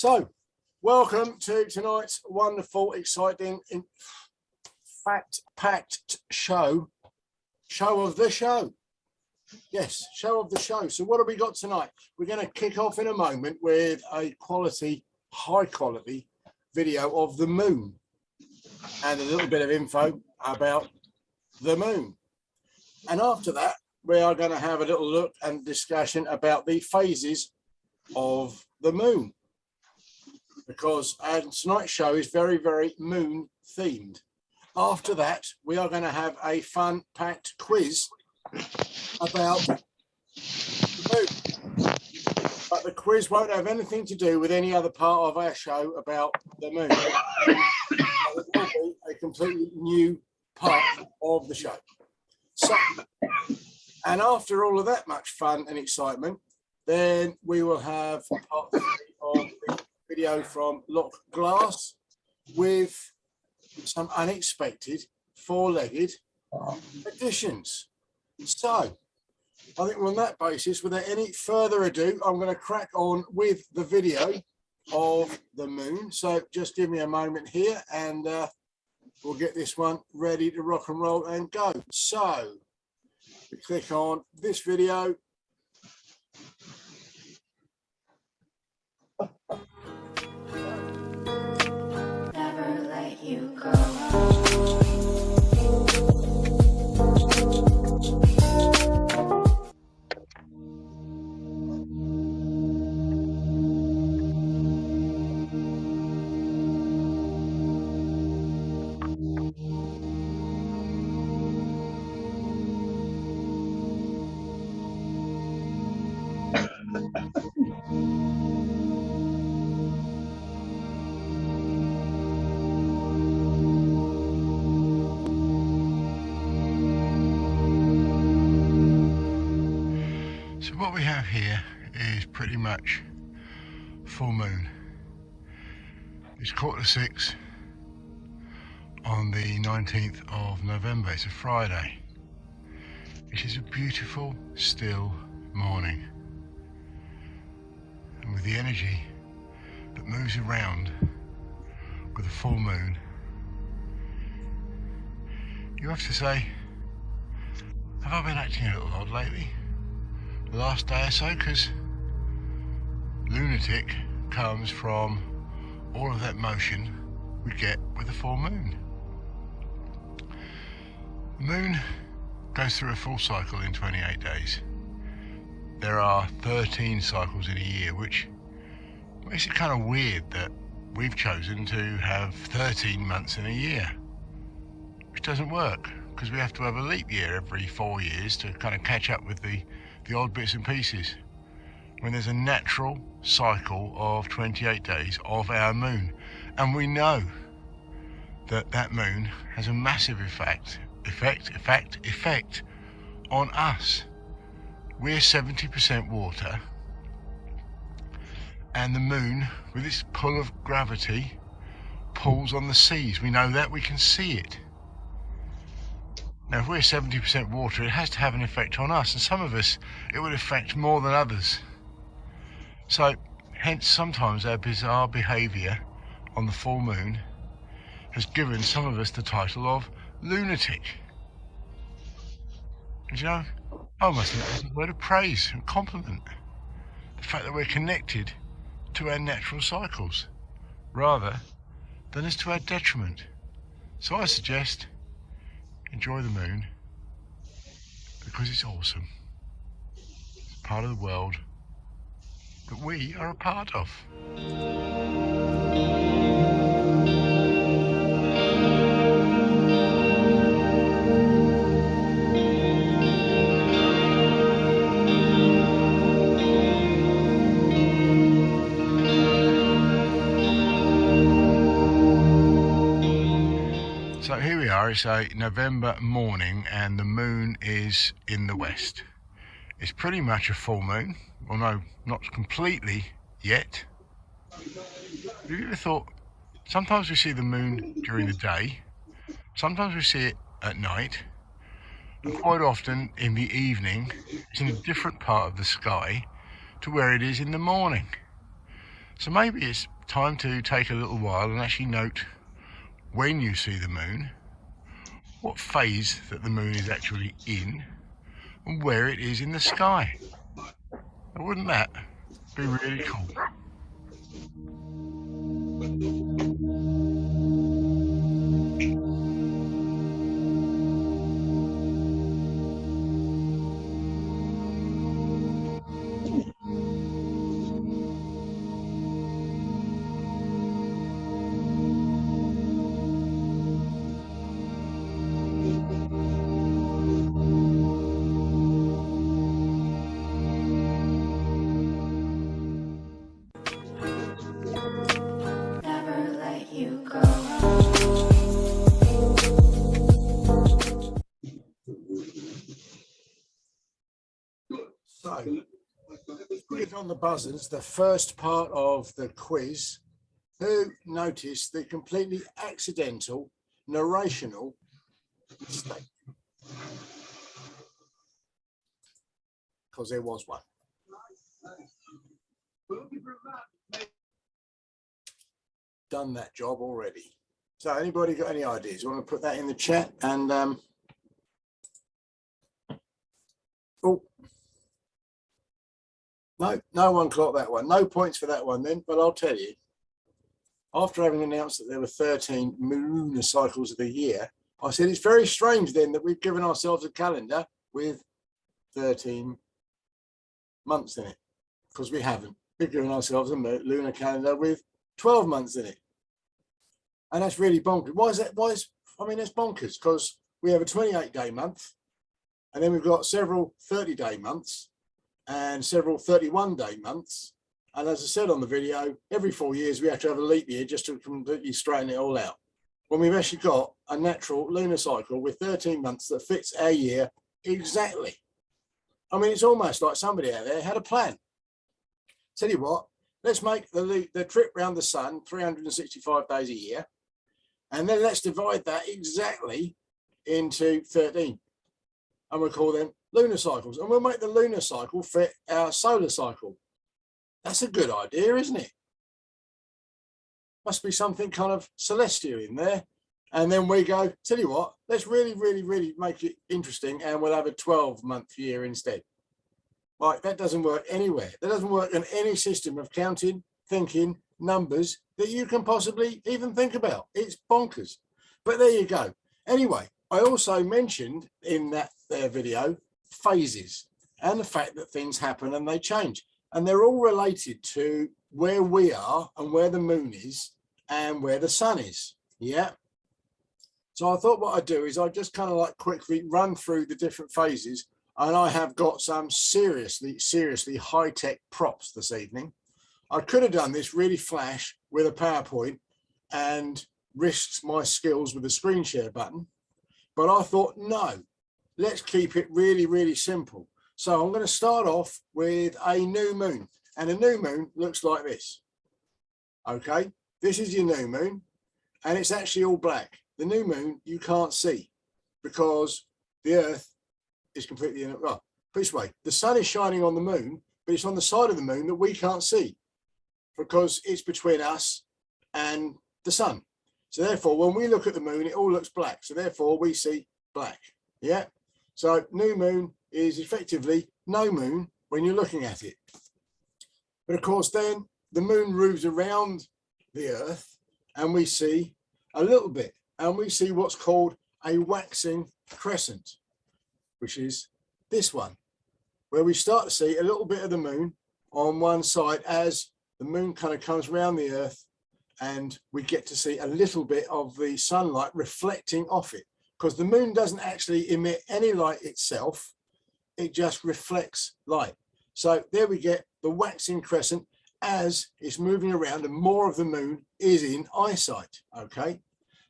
So, welcome to tonight's wonderful, exciting, fact-packed show of the show. Yes, show of the show. So what have we got tonight? We're going to kick off in a moment with a high quality video of the moon and a little bit of info about the moon. And after that, we are going to have a little look and discussion about the phases of the moon, because tonight's show is very, very moon themed. After that, we are going to have a fun packed quiz about the moon. But the quiz won't have anything to do with any other part of our show about the moon. It will be a completely new part of the show. So, and after all of that much fun and excitement, then we will have part 3 of the video from Loch Glass with some unexpected four-legged additions. So, I think on that basis, without any further ado, I'm going to crack on with the video of the moon. So just give me a moment here and we'll get this one ready to rock and roll and go. So, we click on this video. Never let you go. So what we have here is pretty much full moon. It's 6:15 on the 19th of November. It's a Friday. It is a beautiful, still morning. And with the energy that moves around with a full moon, you have to say, have I been acting a little odd lately? The last day or so, because lunatic comes from all of that motion we get with the full moon. The moon goes through a full cycle in 28 days. There are 13 cycles in a year, which makes it kind of weird that we've chosen to have 13 months in a year, which doesn't work, because we have to have a leap year every 4 years to kind of catch up with the odd bits and pieces, when there's a natural cycle of 28 days of our moon. And we know that that moon has a massive effect on us. We're 70% water, and the moon, with its pull of gravity, pulls on the seas. We know that, we can see it. Now, if we're 70% water, it has to have an effect on us, and some of us, it would affect more than others. So, hence, sometimes our bizarre behaviour on the full moon has given some of us the title of lunatic. And you know, I must think that's a word of praise and compliment. The fact that we're connected to our natural cycles, rather than as to our detriment. So I suggest, enjoy the moon, because it's awesome. It's part of the world that we are a part of. So here we are, it's a November morning and the moon is in the west. It's pretty much a full moon. Well, no, not completely yet. Have you ever thought, sometimes we see the moon during the day, sometimes we see it at night, and quite often in the evening, it's in a different part of the sky to where it is in the morning. So maybe it's time to take a little while and actually note when you see the moon, what phase that the moon is actually in, and where it is in the sky. Now, wouldn't that be really cool? Never let you go. So, put on the buzzers, the first part of the quiz. Who noticed the completely accidental narrational mistake? Because there was one. Done that job already. So anybody got any ideas? You want to put that in the chat? And oh, no one clocked that one. No points for that one then, but I'll tell you. After having announced that there were 13 lunar cycles of the year, I said it's very strange then that we've given ourselves a calendar with 13 months in it, because we haven't. We've given ourselves a lunar calendar with 12 months in it. And that's really bonkers. Why is that? I mean, that's bonkers, because we have a 28-day month, and then we've got several 30-day months and several 31-day months. And as I said on the video, every 4 years we have to have a leap year just to completely straighten it all out. When we've actually got a natural lunar cycle with 13 months that fits our year exactly. I mean, it's almost like somebody out there had a plan. Tell you what, let's make the trip around the sun 365 days a year, and then let's divide that exactly into 13. And we'll call them lunar cycles. And we'll make the lunar cycle fit our solar cycle. That's a good idea, isn't it? Must be something kind of celestial in there. And then we go, tell you what, let's really, really, really make it interesting, and we'll have a 12-month year instead. Like, that doesn't work anywhere. That doesn't work in any system of counting, thinking, numbers that you can possibly even think about. It's bonkers. But there you go. Anyway, I also mentioned in that video phases and the fact that things happen and they change. And they're all related to where we are and where the moon is and where the sun is. Yeah. So I thought what I'd do is I'd just kind of like quickly run through the different phases. And I have got some seriously high-tech props this evening. I could have done this really flash with a PowerPoint and risked my skills with a screen share button. But I thought, no, let's keep it really, really simple. So I'm going to start off with a new moon, and a new moon looks like this. Okay, this is your new moon, and it's actually all black. The new moon you can't see because the Earth is completely in it. Well, put this way, the sun is shining on the moon, but it's on the side of the moon that we can't see because it's between us and the sun. So therefore, when we look at the moon, it all looks black. So therefore, we see black. Yeah. So new moon is effectively no moon when you're looking at it. But of course, then the moon moves around the Earth and we see a little bit, and we see what's called a waxing crescent, which is this one, where we start to see a little bit of the moon on one side as the moon kind of comes around the Earth, and we get to see a little bit of the sunlight reflecting off it, because the moon doesn't actually emit any light itself, it just reflects light. So there we get the waxing crescent as it's moving around and more of the moon is in eyesight. Okay,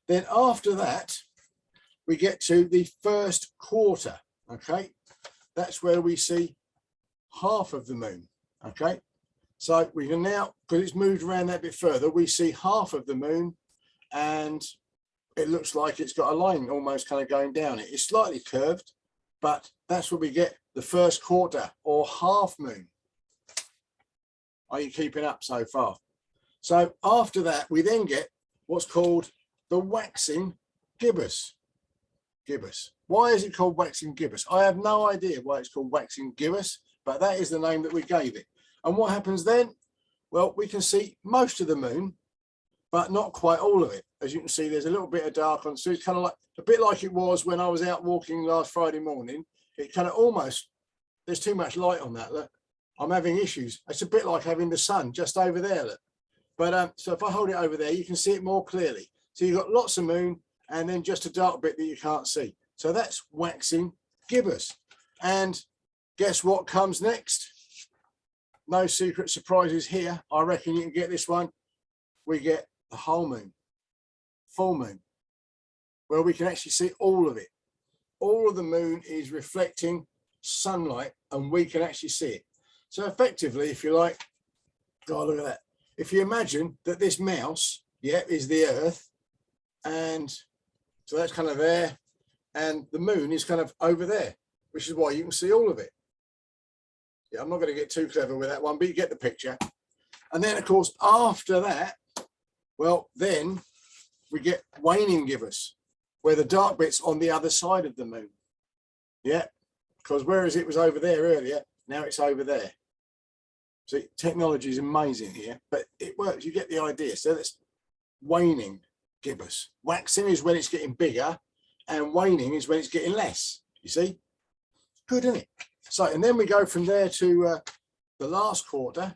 then after that we get to the first quarter. Okay, that's where we see half of the moon. Okay, so we can now, because it's moved around that bit further, we see half of the moon, and it looks like it's got a line almost kind of going down it. It's slightly curved, but that's where we get the first quarter or half moon. Are you keeping up so far? So after that, we then get what's called the waxing gibbous. Gibbous. Why is it called waxing gibbous? I have no idea why it's called waxing gibbous, but that is the name that we gave it. And what happens then? Well, we can see most of the moon, but not quite all of it. As you can see, there's a little bit of dark on, so it's kind of like a bit like it was when I was out walking last Friday morning. It kind of almost, there's too much light on that. Look, I'm having issues. It's a bit like having the sun just over there. Look. But so if I hold it over there, you can see it more clearly. So you've got lots of moon and then just a dark bit that you can't see. So that's waxing gibbous. And guess what comes next? No secret surprises here. I reckon you can get this one. We get the whole moon, full moon, where we can actually see all of it. All of the moon is reflecting sunlight and we can actually see it. So effectively, if you like, God, look at that. If you imagine that this mouse, yeah, is the Earth, and so that's kind of there, and the moon is kind of over there, which is why you can see all of it. Yeah, I'm not going to get too clever with that one, but you get the picture. And then, of course, after that, well, then we get waning gibbous, where the dark bit's on the other side of the moon. Yeah, because whereas it was over there earlier, now it's over there. See, technology is amazing here, but it works. You get the idea. So that's waning gibbous. Waxing is when it's getting bigger, and waning is when it's getting less. You see? Good, isn't it? So, and then we go from there to the last quarter.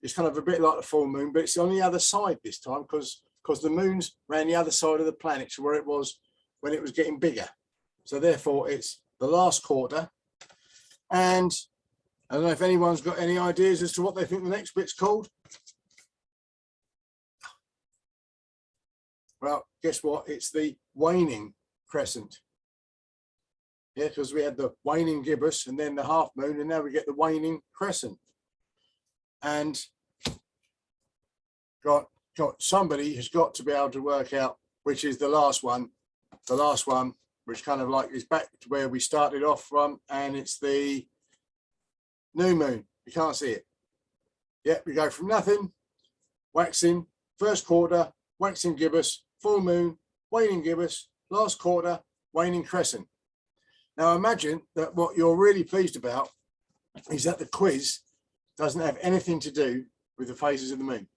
It's kind of a bit like the full moon, but it's on the other side this time because the moon's around the other side of the planet to where it was when it was getting bigger. So therefore, it's the last quarter. And I don't know if anyone's got any ideas as to what they think the next bit's called. Well, guess what? It's the waning crescent. Yeah, because we had the waning gibbous and then the half moon, and now we get the waning crescent. And somebody has got to be able to work out which is the last one, which kind of like is back to where we started off from, and it's the new moon. You can't see it. Yeah, we go from nothing, waxing, first quarter, waxing gibbous, full moon, waning gibbous, last quarter, waning crescent. Now imagine that what you're really pleased about is that the quiz doesn't have anything to do with the phases of the moon.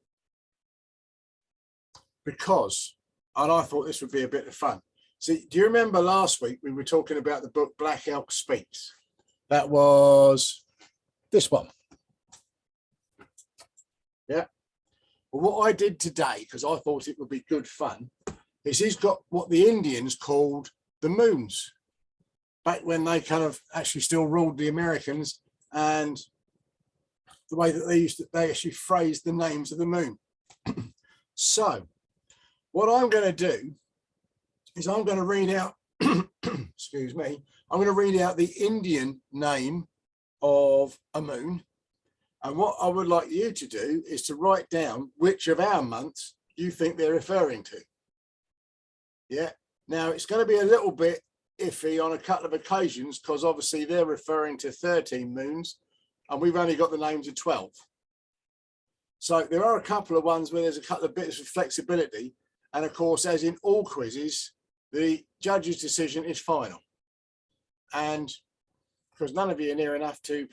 Because, and I thought this would be a bit of fun. See, do you remember last week we were talking about the book Black Elk Speaks? That was this one. Yeah. Well, what I did today, because I thought it would be good fun, is he's got what the Indians called the moons, back when they kind of actually still ruled the Americans, and the way that they actually phrased the names of the moon. So what I'm going to do is I'm going to read out, excuse me, I'm going to read out the Indian name of a moon. And what I would like you to do is to write down which of our months you think they're referring to. Yeah. Now it's going to be a little bit iffy on a couple of occasions because obviously they're referring to 13 moons and we've only got the names of 12. So there are a couple of ones where there's a couple of bits of flexibility. And of course, as in all quizzes, the judge's decision is final. And because none of you are near enough to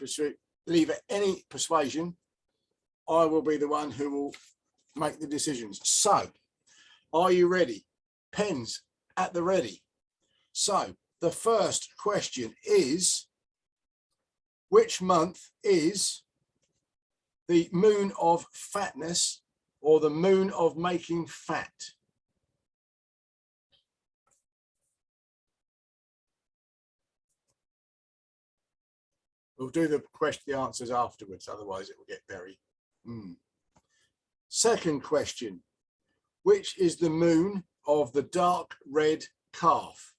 leave any persuasion, I will be the one who will make the decisions. So, are you ready? Pens at the ready. So, the first question is, which month is the moon of fatness or the moon of making fat? We'll do the answers afterwards, otherwise it will get very. Second question, which is the moon of the dark red calf?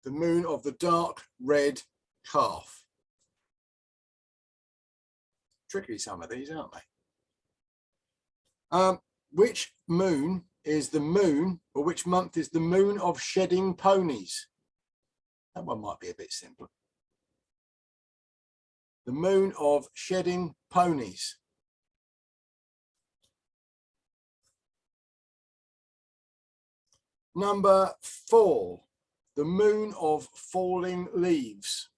The moon of the dark red calf. Tricky, some of these, aren't they? Which moon is the moon, or which month is the moon of shedding ponies? That one might be a bit simpler. The moon of shedding ponies. Number 4, the moon of falling leaves.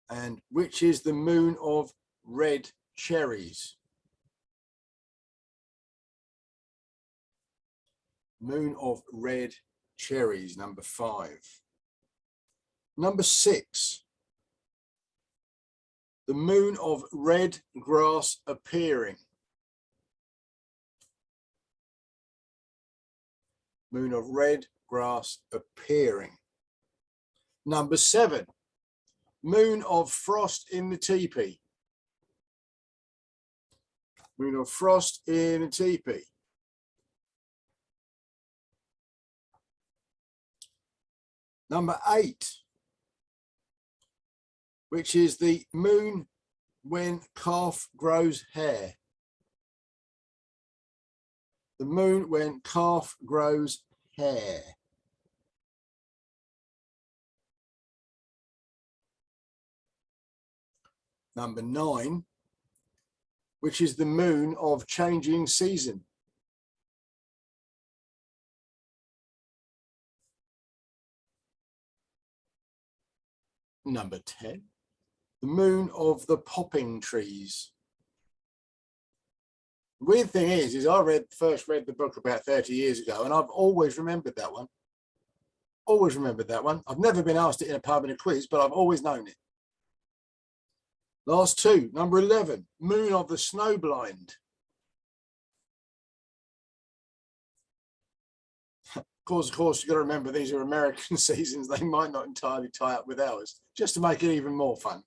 And which is the moon of red cherries? Moon of red cherries, number 5. Number 6, the moon of red grass appearing. Moon of red grass appearing. Number 7, moon of frost in the teepee. Moon of frost in the teepee. Number 8, which is the moon when calf grows hair. The moon when calf grows hair. Number 9, which is the moon of changing season. Number 10, the moon of the popping trees. The weird thing is I first read the book about 30 years ago, and I've always remembered that one. Always remembered that one. I've never been asked it in a pub in a quiz, but I've always known it. Last 2, number 11, moon of the snowblind. Of course, you've got to remember these are American seasons. They might not entirely tie up with ours, just to make it even more fun.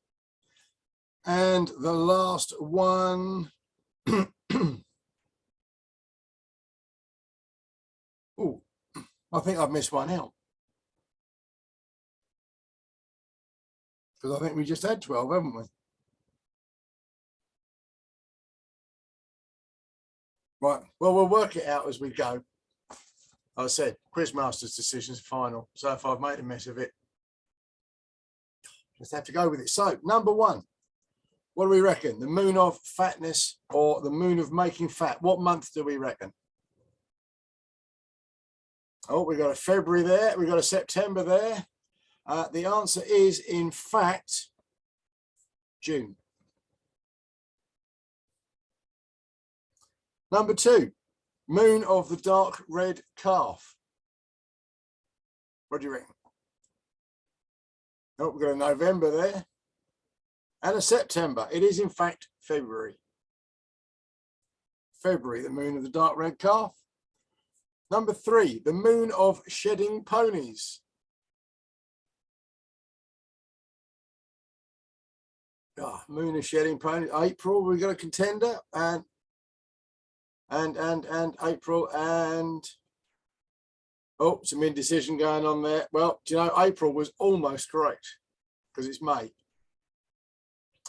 And the last one. Oh, I think I've missed one out. Because I think we just had 12, haven't we? Right, well, we'll work it out as we go. I said, Quizmaster's decision's final. So if I've made a mess of it, just have to go with it. So, number 1, what do we reckon? The moon of fatness or the moon of making fat? What month do we reckon? Oh, we got a February there. We got a September there. The answer is, in fact, June. Number 2, moon of the dark red calf. What do you reckon? Oh, we've got a November there and a September. It is, in fact, February. February, the moon of the dark red calf. Number 3, the moon of shedding ponies. Oh, moon of shedding ponies. April, we've got a contender, and April, and oh, some indecision going on there. Well, do you know, April was almost correct because it's May.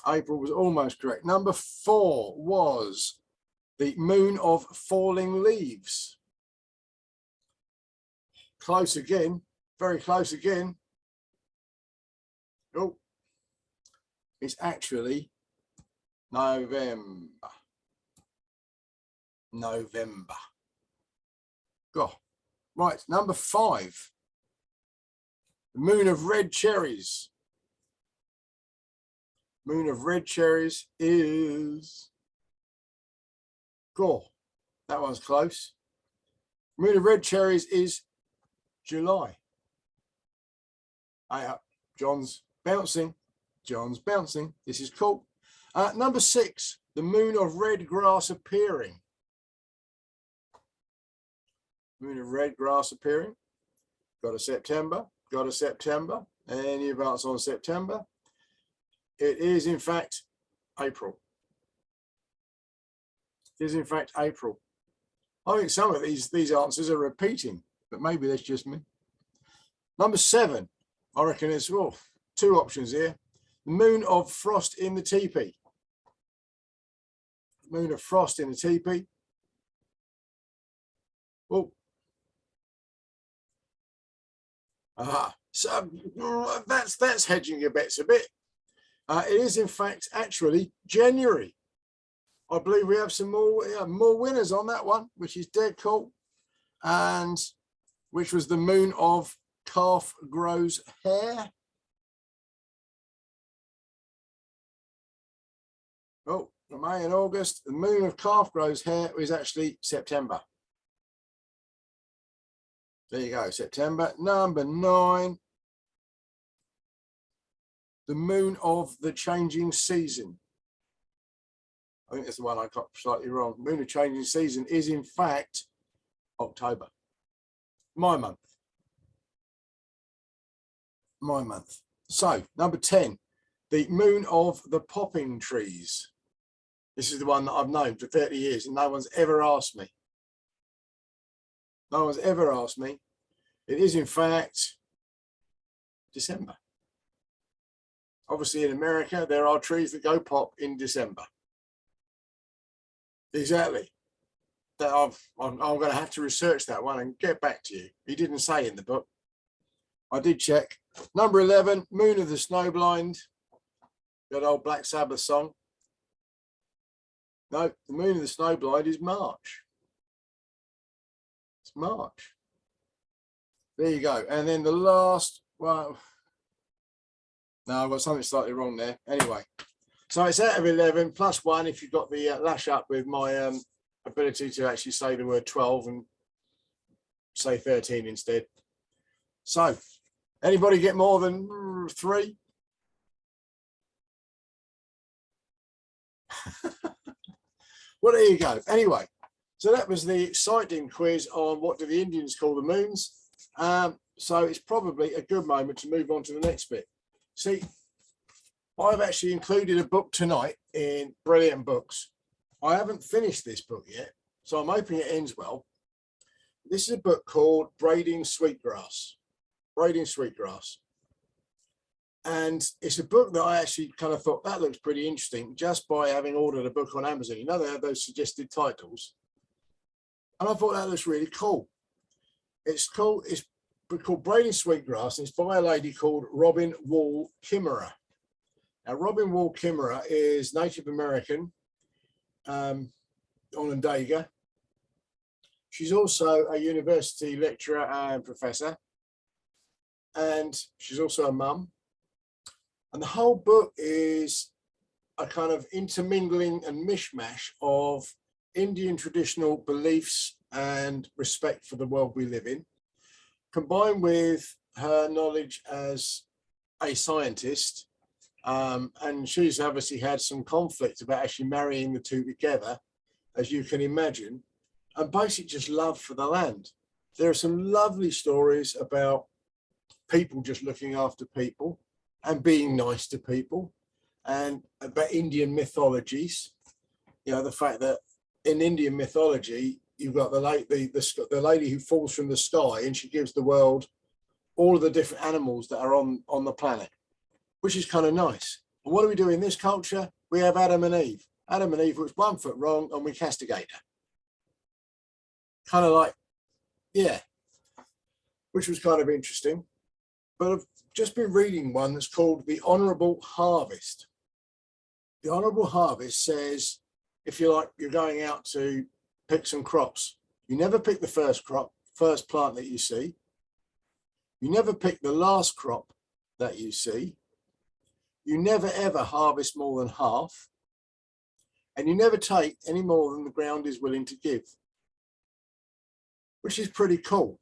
April was almost correct. Number 4 was the moon of falling leaves. Close again, very close again. Oh, it's actually November. Go. Right, number 5, the moon of red cherries. Moon of red cherries is, go. That one's close. Moon of red cherries is July. John's bouncing. John's bouncing. This is cool. Number 6, the moon of red grass appearing. Moon of red grass appearing. Got a September. Got a September. Any advance on September? It is, in fact, April. It is, in fact, April. I think some of these answers are repeating, but maybe that's just me. Number 7, I reckon it's 2 options here. The moon of frost in the teepee. Moon of frost in the teepee. Oh. So that's hedging your bets a bit. It is in fact actually January. I believe we have some more winners on that one, which is dead cool, and which was the moon of calf grows hair. Oh, May and August. The moon of calf grows hair is actually September. There you go, September. Number 9. The moon of the changing season. I think that's the one I got slightly wrong. Moon of changing season is in fact October. My month. My month. So, number 10, the moon of the popping trees. This is the one that I've known for 30 years and no one's ever asked me. No one's ever asked me. It is in fact December. Obviously in America, there are trees that go pop in December. Exactly. That I'm going to have to research that one and get back to you. He didn't say in the book. I did check. Number 11, Moon of the Snowblind. That old Black Sabbath song. No, the Moon of the Snowblind is March. It's March. There you go. And then the last, well, no, I've got something slightly wrong there. Anyway, so it's out of 11 plus 1 if you've got the lash up with my ability to actually say the word 12 and say 13 instead. So, anybody get more than 3? Well, there you go. Anyway, so that was the exciting quiz on what do the Indians call the moons. So it's probably a good moment to move on to the next bit. See, I've actually included a book tonight in Brilliant Books. I haven't finished this book yet, so I'm hoping it ends well. This is a book called Braiding Sweetgrass. Braiding Sweetgrass. And it's a book that I actually kind of thought that looks pretty interesting just by having ordered a book on Amazon. You know, they have those suggested titles. And I thought that looks really cool. It's called Braiding Sweetgrass, and it's by a lady called Robin Wall Kimmerer. Now, Robin Wall Kimmerer is Native American, Onondaga. She's also a university lecturer and professor, and she's also a mum. And the whole book is a kind of intermingling and mishmash of Indian traditional beliefs and respect for the world we live in, combined with her knowledge as a scientist. And she's obviously had some conflict about actually marrying the two together, as you can imagine, and basically just love for the land. There are some lovely stories about people just looking after people and being nice to people, and about Indian mythologies. You know, the fact that in Indian mythology, you've got the lady who falls from the sky and she gives the world all of the different animals that are on the planet, which is kind of nice. And what do we do in this culture? We have Adam and Eve. Adam and Eve was 1 foot wrong and we castigate her. Kind of like, yeah, which was kind of interesting. But I've just been reading one that's called The Honourable Harvest. The Honourable Harvest says, if you're going out to pick some crops, you never pick the first plant that you see. You never pick the last crop that you see. You never ever harvest more than half. And you never take any more than the ground is willing to give, which is pretty cool.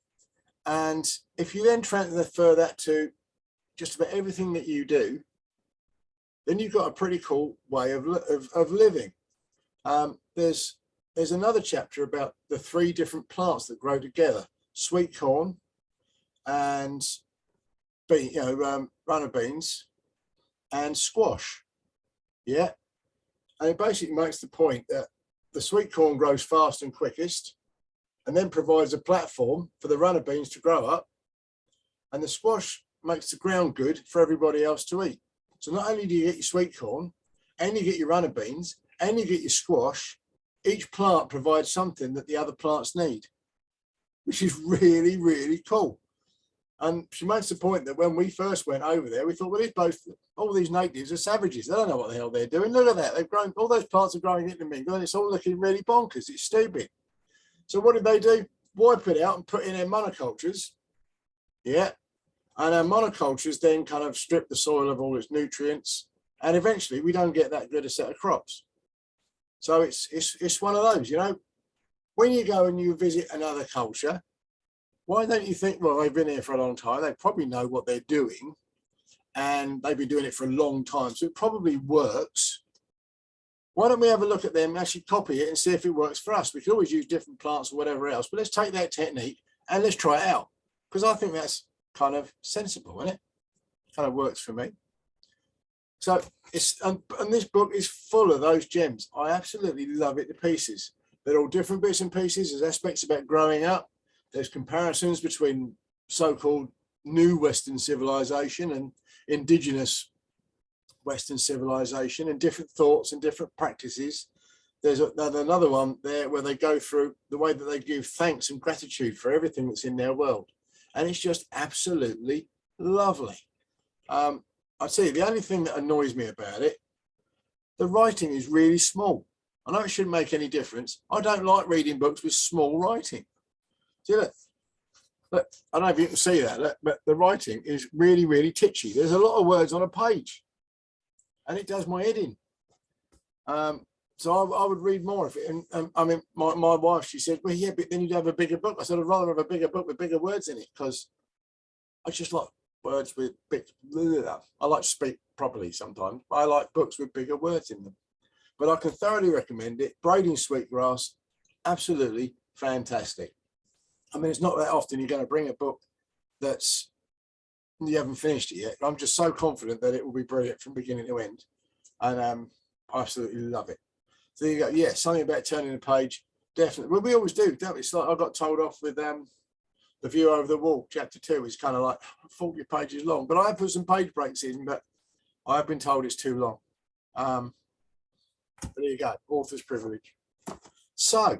And if you then transfer that to just about everything that you do, then you've got a pretty cool way of living. There's another chapter about the 3 different plants that grow together: sweet corn and runner beans and squash. Yeah, and it basically makes the point that the sweet corn grows fast and quickest, and then provides a platform for the runner beans to grow up, and the squash makes the ground good for everybody else to eat. So not only do you get your sweet corn, and you get your runner beans, and you get your squash, each plant provides something that the other plants need, which is really, really cool. And she makes the point that when we first went over there, we thought, well, all these natives are savages. They don't know what the hell they're doing. Look at that. They've grown, all those plants are growing intermingled, and it's all looking really bonkers. It's stupid. So what did they do? Wipe it out and put in their monocultures. Yeah. And our monocultures then kind of strip the soil of all its nutrients. And eventually we don't get that good a set of crops. So it's one of those, you know, when you go and you visit another culture, why don't you think, well, they've been here for a long time. They probably know what they're doing and they've been doing it for a long time. So it probably works. Why don't we have a look at them and actually copy it and see if it works for us? We can always use different plants or whatever else, but let's take that technique and let's try it out. Because I think that's kind of sensible, isn't it? Kind of works for me. So it's, and this book is full of those gems. I absolutely love it to pieces. They're all different bits and pieces. There's aspects about growing up. There's comparisons between so-called new Western civilization and indigenous Western civilization and different thoughts and different practices. There's another one there where they go through the way that they give thanks and gratitude for everything that's in their world. And it's just absolutely lovely. I'll tell you, the only thing that annoys me about it, the writing is really small. I know it shouldn't make any difference. I don't like reading books with small writing. See, look, I don't know if you can see that, look, but the writing is really, really titchy. There's a lot of words on a page and it does my head in. So I would read more of it. And I mean, my wife, she said, well, yeah, but then you'd have a bigger book. I said, I'd rather have a bigger book with bigger words in it because I just like words with big, I like to speak properly sometimes, but I like books with bigger words in them. But I can thoroughly recommend it. Braiding Sweetgrass, absolutely fantastic. I mean, it's not that often you're going to bring a book that's, you haven't finished it yet. I'm just so confident that it will be brilliant from beginning to end. And I absolutely love it. So there you go. Yeah, something about turning the page, definitely. Well, we always do, don't we? It's like I got told off with The View Over the Wall, chapter 2 is kind of like 40 pages long. But I have put some page breaks in, but I have been told it's too long. But there you go, author's privilege. So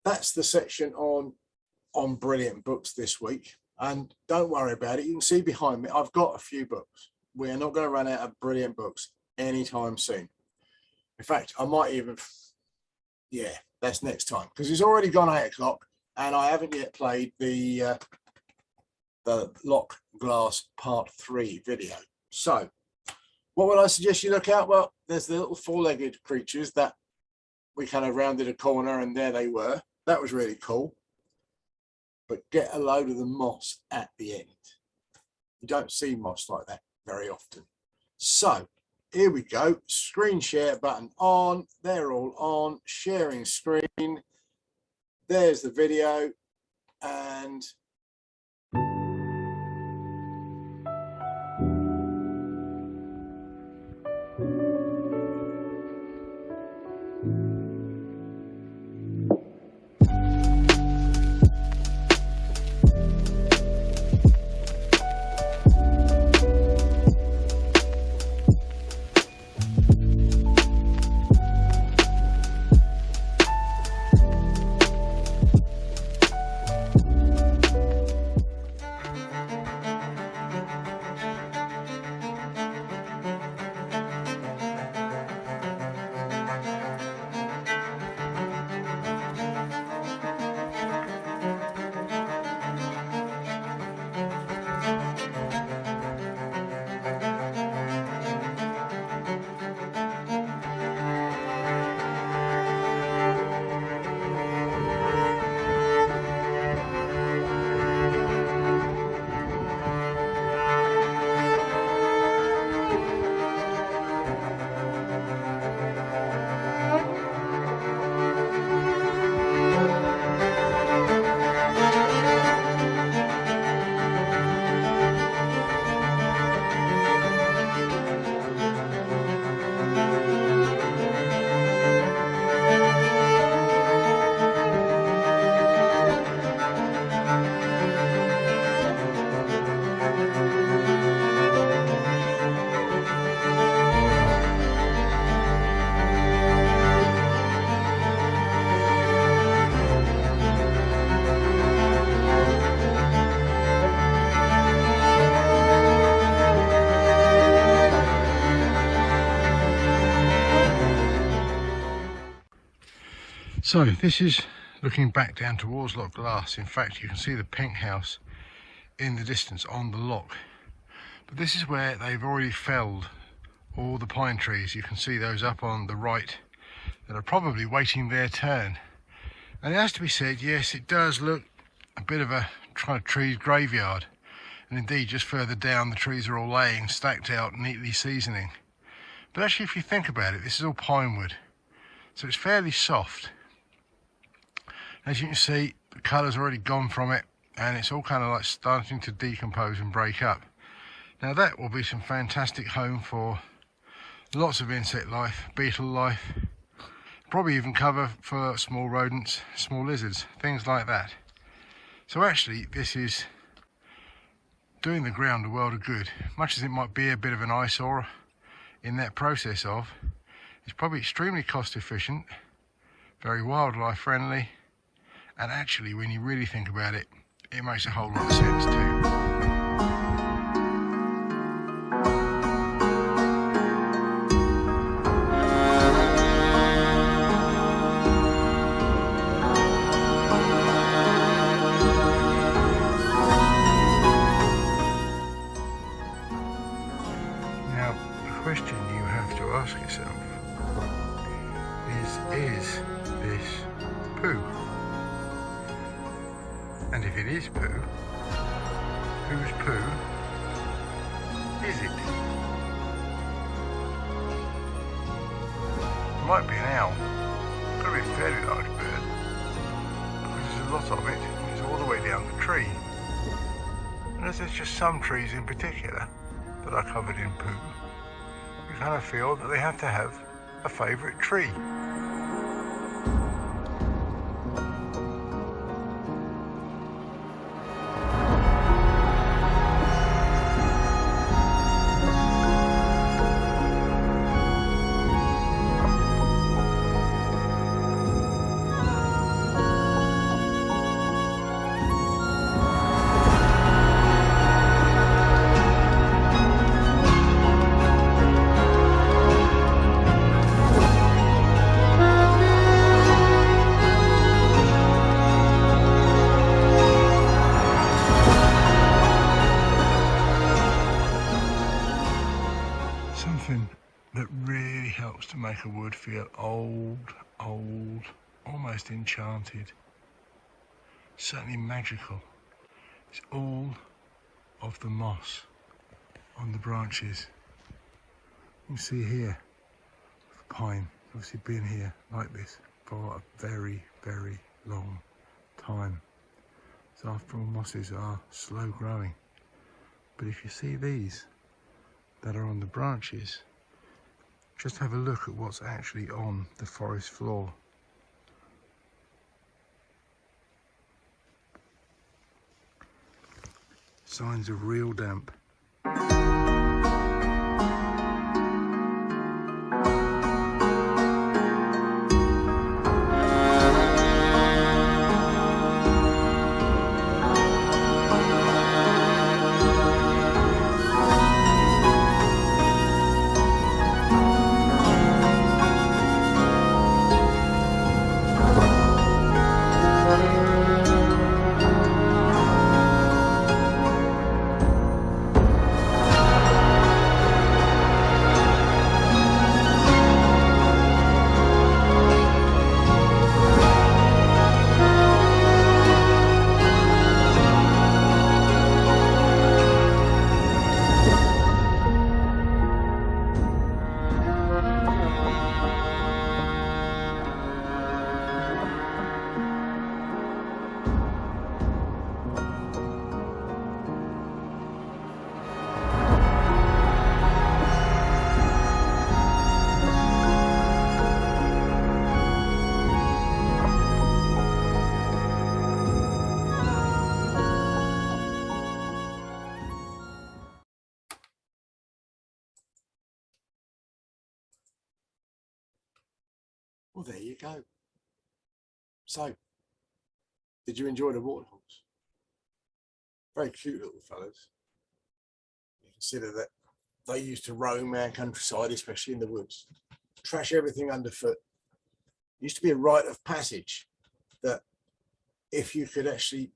that's the section on brilliant books this week. And don't worry about it. You can see behind me, I've got a few books. We are not going to run out of brilliant books anytime soon. In fact, I might even, yeah, that's next time because it's already gone 8 o'clock and I haven't yet played the Loch Glass Part 3 video. So what would I suggest you look at? Well, there's the little 4-legged creatures that we kind of rounded a corner and there they were. That was really cool. But get a load of the moss at the end. You don't see moss like that very often. So here we go. Screen share button on. They're all on. Sharing screen. There's the video. And So this is looking back down towards Loch Glass. In fact, you can see the pink house in the distance on the loch. But this is where they've already felled all the pine trees. You can see those up on the right that are probably waiting their turn. And it has to be said, yes, it does look a bit of a kind of trees graveyard. And indeed, just further down, the trees are all laying, stacked out, neatly seasoning. But actually, if you think about it, this is all pine wood. So it's fairly soft. As you can see, the colour's already gone from it, and it's all kind of like starting to decompose and break up. Now that will be some fantastic home for lots of insect life, beetle life, probably even cover for small rodents, small lizards, things like that. So actually, this is doing the ground a world of good. Much as it might be a bit of an eyesore in that process of, it's probably extremely cost efficient, very wildlife friendly, and actually when you really think about it, it makes a whole lot of sense too. Now, the question you have to ask yourself is this poo? And if it is poo, whose poo is it? It might be an owl. It's got to be a fairly large bird, because there's a lot of it, and it's all the way down the tree. And as there's just some trees in particular that are covered in poo, you kind of feel that they have to have a favourite tree. Something that really helps to make a wood feel old, almost enchanted, certainly magical, is all of the moss on the branches. You can see here, the pine obviously been here like this for a very, very long time. So after all, mosses are slow growing. But if you see these that are on the branches, just have a look at what's actually on the forest floor. Signs of real damp. Well, there you go. So, did you enjoy the waterfalls? Very cute little fellas. You consider that they used to roam our countryside, especially in the woods, trash everything underfoot. used to be a rite of passage that if you could actually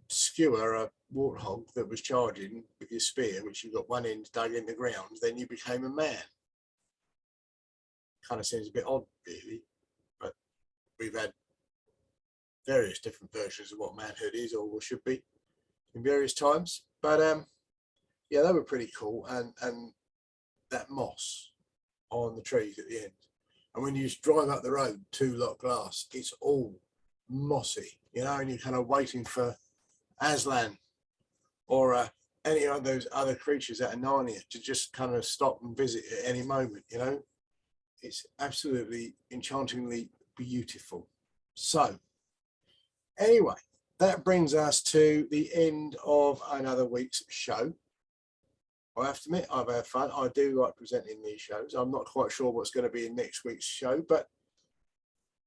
skewer a warthog that was charging with your spear, which you got one end dug in the ground, then you became a man. Kind of seems a bit odd, really, but we've had various different versions of what manhood is or should be in various times. But yeah, they were pretty cool, and that moss on the trees at the end, and when you drive up the road to Loch Glass, it's all mossy, you know, and you're kind of waiting for Aslan or any of those other creatures out of Narnia to just kind of stop and visit at any moment, you know. It's absolutely enchantingly beautiful. So anyway, that brings us to the end of another week's show. I have to admit, I've had fun. I do like presenting these shows. I'm not quite sure what's going to be in next week's show, but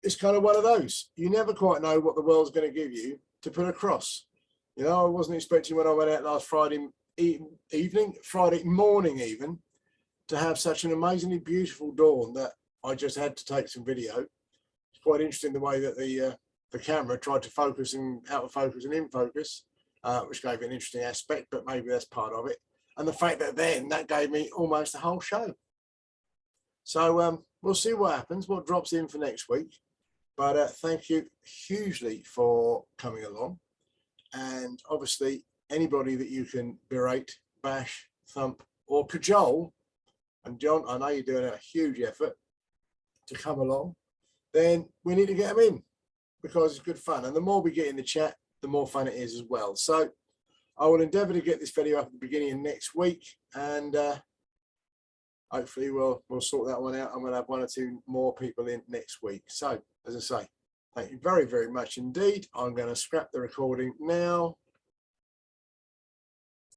it's kind of one of those. You never quite know what the world's going to give you to put across. You know, I wasn't expecting when I went out last Friday morning even, to have such an amazingly beautiful dawn that I just had to take some video. It's quite interesting the way that the camera tried to focus and out of focus and in focus, which gave it an interesting aspect, but maybe that's part of it. And the fact that then that gave me almost the whole show. So we'll see what happens, what drops in for next week. But thank you hugely for coming along. And obviously anybody that you can berate, bash, thump or cajole, and John, I know you're doing a huge effort to come along, then we need to get them in because it's good fun. And the more we get in the chat, the more fun it is as well. So I will endeavour to get this video up at the beginning of next week, and hopefully we'll sort that one out, and we'll have one or two more people in next week. So as I say, thank you very, very much indeed. I'm going to scrap the recording now.